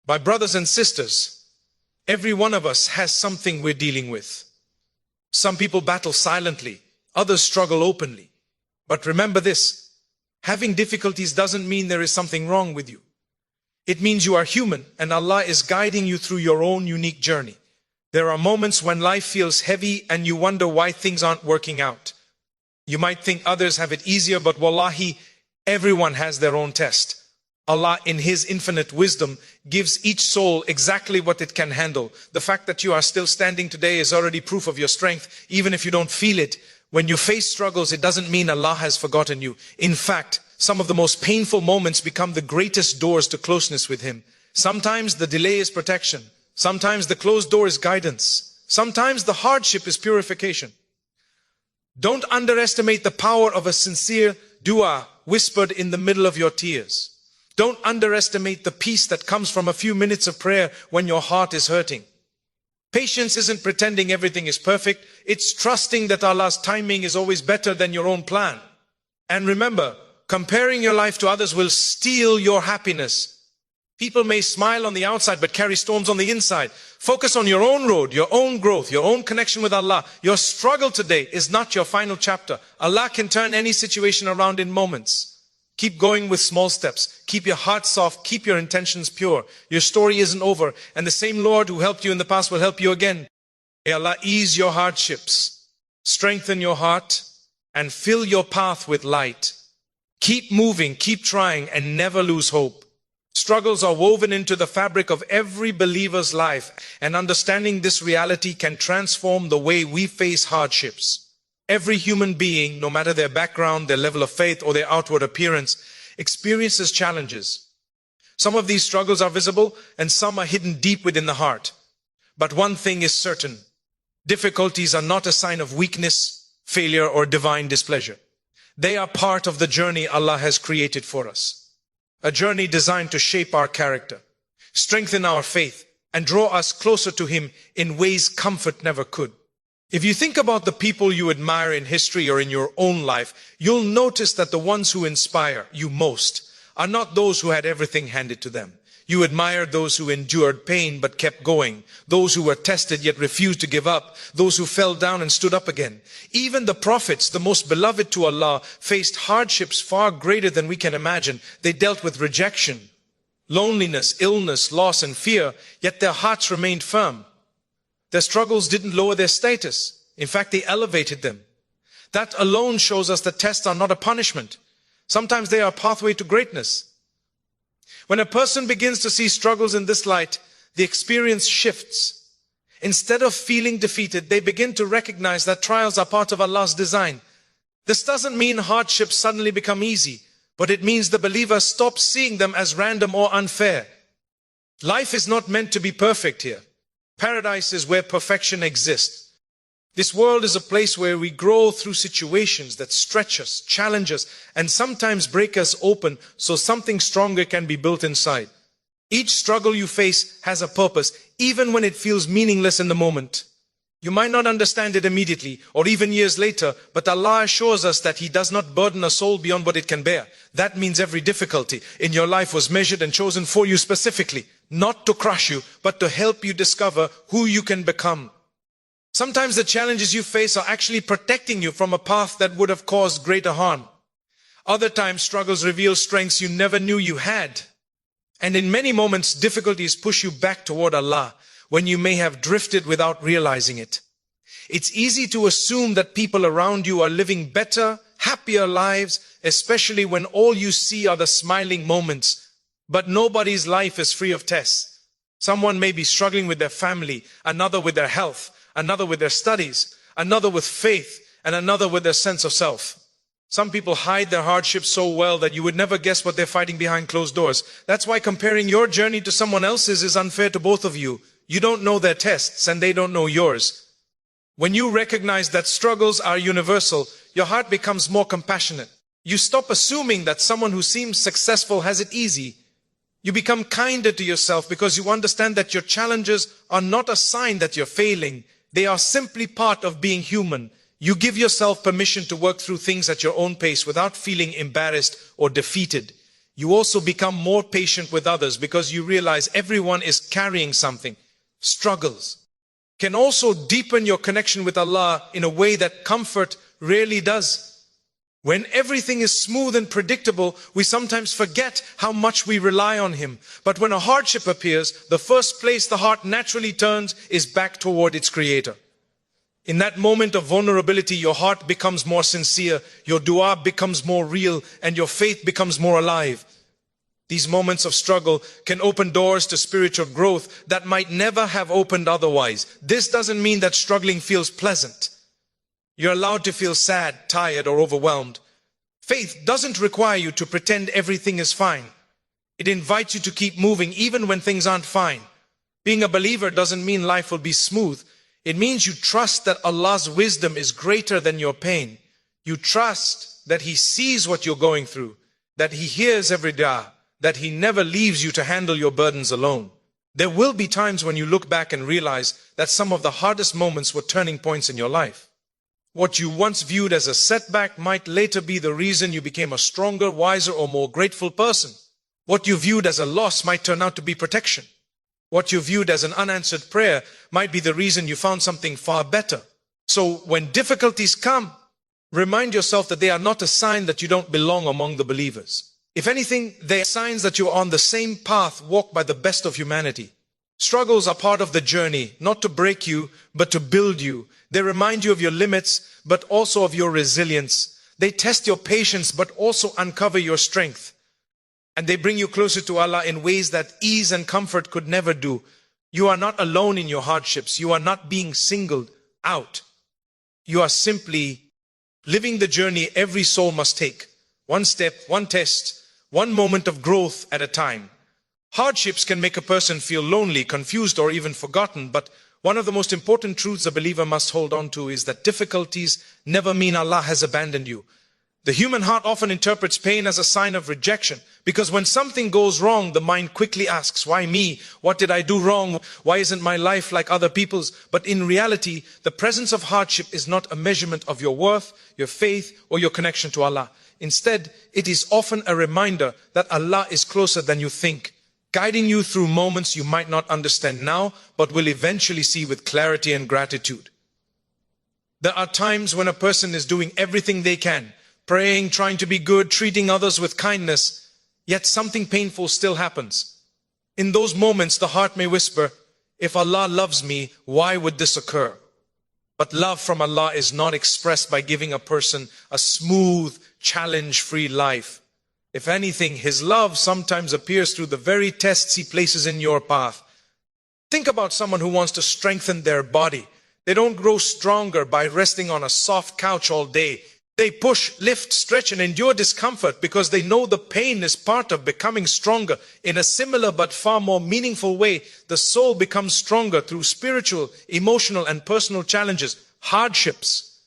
My brothers and sisters, every one of us has something we're dealing with. Some people battle silently, others struggle openly. But remember this, having difficulties doesn't mean there is something wrong with you. It means you are human and Allah is guiding you through your own unique journey. There are moments when life feels heavy and you wonder why things aren't working out. You might think others have it easier, but wallahi, everyone has their own test. Allah, in His infinite wisdom, gives each soul exactly what it can handle. The fact that you are still standing today is already proof of your strength, even if you don't feel it. When you face struggles, it doesn't mean Allah has forgotten you. In fact, some of the most painful moments become the greatest doors to closeness with Him. Sometimes the delay is protection. Sometimes the closed door is guidance. Sometimes the hardship is purification. Don't underestimate the power of a sincere dua whispered in the middle of your tears. Don't underestimate the peace that comes from a few minutes of prayer when your heart is hurting. Patience isn't pretending everything is perfect. It's trusting that Allah's timing is always better than your own plan. And remember, comparing your life to others will steal your happiness. People may smile on the outside but carry storms on the inside. Focus on your own road, your own growth, your own connection with Allah. Your struggle today is not your final chapter. Allah can turn any situation around in moments. Keep going with small steps. Keep your heart soft. Keep your intentions pure. Your story isn't over. And the same Lord who helped you in the past will help you again. May Allah ease your hardships, strengthen your heart, and fill your path with light. Keep moving, keep trying, and never lose hope. Struggles are woven into the fabric of every believer's life, and understanding this reality can transform the way we face hardships. Every human being, no matter their background, their level of faith, or their outward appearance, experiences challenges. Some of these struggles are visible, and some are hidden deep within the heart. But one thing is certain. Difficulties are not a sign of weakness, failure, or divine displeasure. They are part of the journey Allah has created for us. A journey designed to shape our character, strengthen our faith, and draw us closer to Him in ways comfort never could. If you think about the people you admire in history or in your own life, you'll notice that the ones who inspire you most are not those who had everything handed to them. You admire those who endured pain but kept going, those who were tested yet refused to give up, those who fell down and stood up again. Even the prophets, the most beloved to Allah, faced hardships far greater than we can imagine. They dealt with rejection, loneliness, illness, loss, and fear, yet their hearts remained firm. Their struggles didn't lower their status. In fact, they elevated them. That alone shows us that tests are not a punishment. Sometimes they are a pathway to greatness. When a person begins to see struggles in this light, the experience shifts. Instead of feeling defeated, they begin to recognize that trials are part of Allah's design. This doesn't mean hardships suddenly become easy, but it means the believer stops seeing them as random or unfair. Life is not meant to be perfect here. Paradise is where perfection exists. This world is a place where we grow through situations that stretch us, challenge us, and sometimes break us open so something stronger can be built inside. Each struggle you face has a purpose, even when it feels meaningless in the moment. You might not understand it immediately or even years later, but Allah assures us that He does not burden a soul beyond what it can bear. That means every difficulty in your life was measured and chosen for you specifically, not to crush you, but to help you discover who you can become. Sometimes the challenges you face are actually protecting you from a path that would have caused greater harm. Other times, struggles reveal strengths you never knew you had. And in many moments, difficulties push you back toward Allah when you may have drifted without realizing it. It's easy to assume that people around you are living better, happier lives, especially when all you see are the smiling moments. But nobody's life is free of tests. Someone may be struggling with their family, another with their health, another with their studies, another with faith, and another with their sense of self. Some people hide their hardships so well that you would never guess what they're fighting behind closed doors. That's why comparing your journey to someone else's is unfair to both of you. You don't know their tests and they don't know yours. When you recognize that struggles are universal, your heart becomes more compassionate. You stop assuming that someone who seems successful has it easy. You become kinder to yourself because you understand that your challenges are not a sign that you're failing. They are simply part of being human. You give yourself permission to work through things at your own pace without feeling embarrassed or defeated. You also become more patient with others because you realize everyone is carrying something. Struggles can also deepen your connection with Allah in a way that comfort rarely does. When everything is smooth and predictable, we sometimes forget how much we rely on Him. But when a hardship appears, the first place the heart naturally turns is back toward its Creator. In that moment of vulnerability, your heart becomes more sincere, your dua becomes more real, and your faith becomes more alive. These moments of struggle can open doors to spiritual growth that might never have opened otherwise. This doesn't mean that struggling feels pleasant. You're allowed to feel sad, tired, or overwhelmed. Faith doesn't require you to pretend everything is fine. It invites you to keep moving even when things aren't fine. Being a believer doesn't mean life will be smooth. It means you trust that Allah's wisdom is greater than your pain. You trust that He sees what you're going through, that He hears every dua, that He never leaves you to handle your burdens alone. There will be times when you look back and realize that some of the hardest moments were turning points in your life. What you once viewed as a setback might later be the reason you became a stronger, wiser, or more grateful person. What you viewed as a loss might turn out to be protection. What you viewed as an unanswered prayer might be the reason you found something far better. So when difficulties come, remind yourself that they are not a sign that you don't belong among the believers. If anything, they are signs that you are on the same path walked by the best of humanity. Struggles are part of the journey, not to break you, but to build you. They remind you of your limits, but also of your resilience. They test your patience, but also uncover your strength. And they bring you closer to Allah in ways that ease and comfort could never do. You are not alone in your hardships. You are not being singled out. You are simply living the journey every soul must take. One step, one test, one moment of growth at a time. Hardships can make a person feel lonely, confused, or even forgotten, but one of the most important truths a believer must hold on to is that difficulties never mean Allah has abandoned you. The human heart often interprets pain as a sign of rejection, because when something goes wrong, the mind quickly asks, why me? What did I do wrong? Why isn't my life like other people's? But in reality, the presence of hardship is not a measurement of your worth, your faith, or your connection to Allah. Instead, it is often a reminder that Allah is closer than you think, guiding you through moments you might not understand now, but will eventually see with clarity and gratitude. There are times when a person is doing everything they can, praying, trying to be good, treating others with kindness, yet something painful still happens. In those moments, the heart may whisper, if Allah loves me, why would this occur? But love from Allah is not expressed by giving a person a smooth, challenge-free life. If anything, His love sometimes appears through the very tests He places in your path. Think about someone who wants to strengthen their body. They don't grow stronger by resting on a soft couch all day. They push, lift, stretch, and endure discomfort because they know the pain is part of becoming stronger. In a similar but far more meaningful way, the soul becomes stronger through spiritual, emotional, and personal challenges. Hardships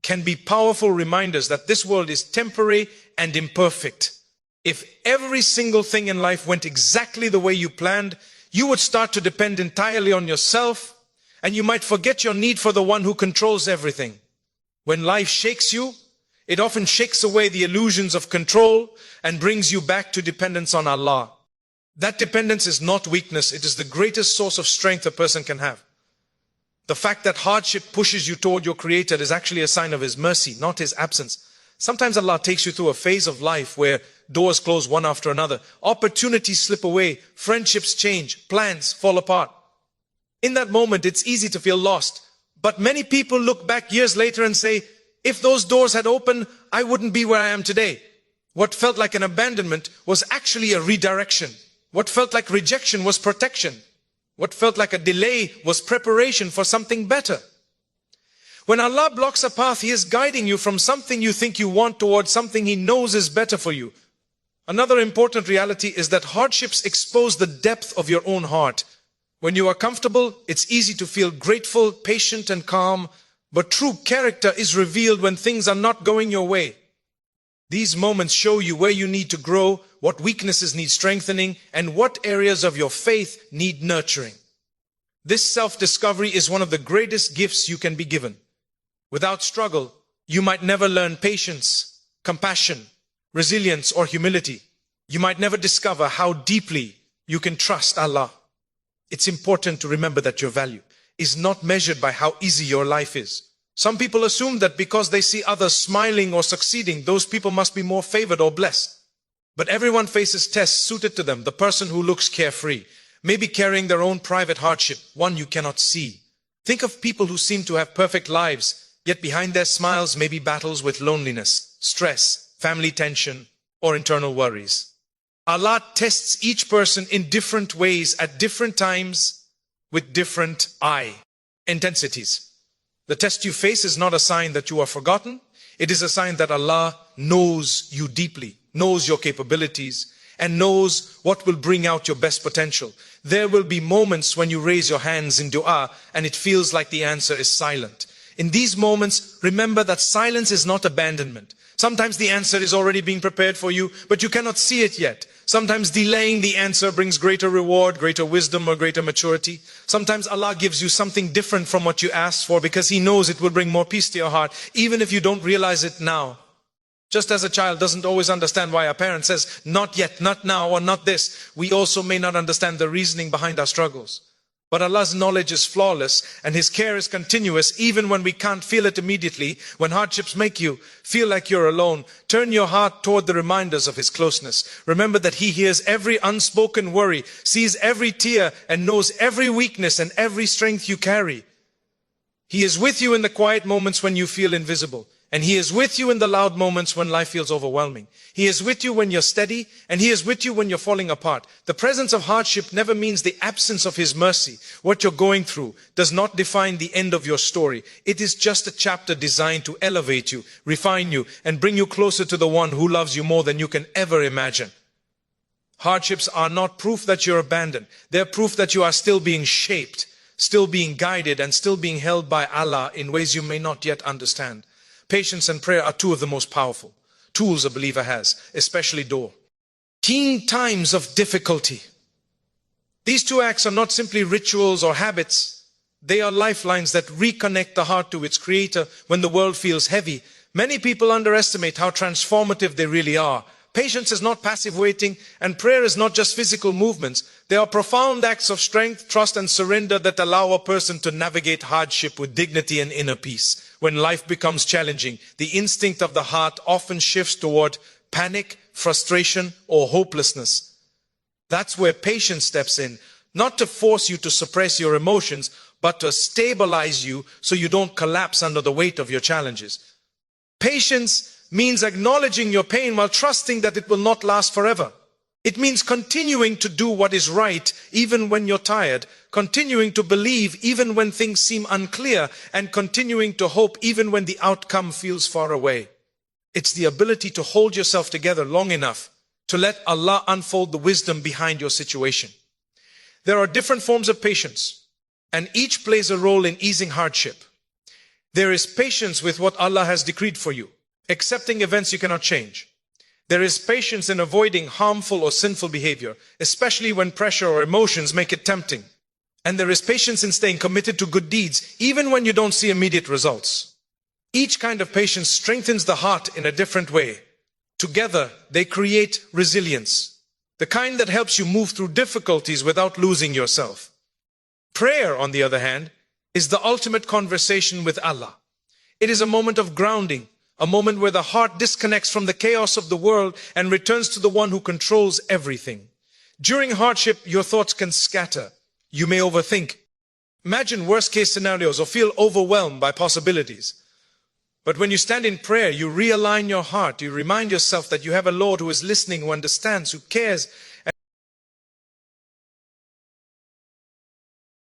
can be powerful reminders that this world is temporary and imperfect. If every single thing in life went exactly the way you planned, you would start to depend entirely on yourself, and you might forget your need for the one who controls everything. When life shakes you, it often shakes away the illusions of control and brings you back to dependence on Allah. That dependence is not weakness, it is the greatest source of strength a person can have. The fact that hardship pushes you toward your Creator is actually a sign of His mercy, not His absence. Sometimes Allah takes you through a phase of life where doors close one after another, opportunities slip away, friendships change, plans fall apart. In that moment, it's easy to feel lost. But many people look back years later and say, if those doors had opened, I wouldn't be where I am today. What felt like an abandonment was actually a redirection. What felt like rejection was protection. What felt like a delay was preparation for something better. When Allah blocks a path, He is guiding you from something you think you want towards something He knows is better for you. Another important reality is that hardships expose the depth of your own heart. When you are comfortable, it's easy to feel grateful, patient, and calm, but true character is revealed when things are not going your way. These moments show you where you need to grow, what weaknesses need strengthening, and what areas of your faith need nurturing. This self-discovery is one of the greatest gifts you can be given. Without struggle, you might never learn patience, compassion, resilience, or humility. You might never discover how deeply you can trust Allah. It's important to remember that your value is not measured by how easy your life is. Some people assume that because they see others smiling or succeeding, those people must be more favored or blessed. But everyone faces tests suited to them. The person who looks carefree may be carrying their own private hardship, one you cannot see. Think of people who seem to have perfect lives, yet behind their smiles may be battles with loneliness, stress, family tension, or internal worries. Allah tests each person in different ways at different times with different intensities. The test you face is not a sign that you are forgotten. It is a sign that Allah knows you deeply, knows your capabilities, and knows what will bring out your best potential. There will be moments when you raise your hands in dua and it feels like the answer is silent. In these moments, remember that silence is not abandonment. Sometimes the answer is already being prepared for you, but you cannot see it yet. Sometimes delaying the answer brings greater reward, greater wisdom, or greater maturity. Sometimes Allah gives you something different from what you asked for because He knows it will bring more peace to your heart, even if you don't realize it now. Just as a child doesn't always understand why a parent says, not yet, not now, or not this, we also may not understand the reasoning behind our struggles. But Allah's knowledge is flawless and His care is continuous even when we can't feel it immediately. When hardships make you feel like you're alone, turn your heart toward the reminders of His closeness. Remember that He hears every unspoken worry, sees every tear, and knows every weakness and every strength you carry. He is with you in the quiet moments when you feel invisible. And He is with you in the loud moments when life feels overwhelming. He is with you when you're steady, and He is with you when you're falling apart. The presence of hardship never means the absence of His mercy. What you're going through does not define the end of your story. It is just a chapter designed to elevate you, refine you, and bring you closer to the one who loves you more than you can ever imagine. Hardships are not proof that you're abandoned. They're proof that you are still being shaped, still being guided, and still being held by Allah in ways you may not yet understand. Patience and prayer are two of the most powerful tools a believer has, especially during keen times of difficulty. These two acts are not simply rituals or habits. They are lifelines that reconnect the heart to its Creator when the world feels heavy. Many people underestimate how transformative they really are. Patience is not passive waiting, and prayer is not just physical movements. They are profound acts of strength, trust, and surrender that allow a person to navigate hardship with dignity and inner peace. When life becomes challenging, the instinct of the heart often shifts toward panic, frustration, or hopelessness. That's where patience steps in, not to force you to suppress your emotions, but to stabilize you so you don't collapse under the weight of your challenges. Patience means acknowledging your pain while trusting that it will not last forever. It means continuing to do what is right even when you're tired, continuing to believe even when things seem unclear, and continuing to hope even when the outcome feels far away. It's the ability to hold yourself together long enough to let Allah unfold the wisdom behind your situation. There are different forms of patience, and each plays a role in easing hardship. There is patience with what Allah has decreed for you, accepting events you cannot change. There is patience in avoiding harmful or sinful behavior, especially when pressure or emotions make it tempting. And there is patience in staying committed to good deeds, even when you don't see immediate results. Each kind of patience strengthens the heart in a different way. Together, they create resilience, the kind that helps you move through difficulties without losing yourself. Prayer, on the other hand, is the ultimate conversation with Allah. It is a moment of grounding, a moment where the heart disconnects from the chaos of the world and returns to the one who controls everything. During hardship, your thoughts can scatter. You may overthink, imagine worst-case scenarios, or feel overwhelmed by possibilities. But when you stand in prayer, you realign your heart. You remind yourself that you have a Lord who is listening, who understands, who cares,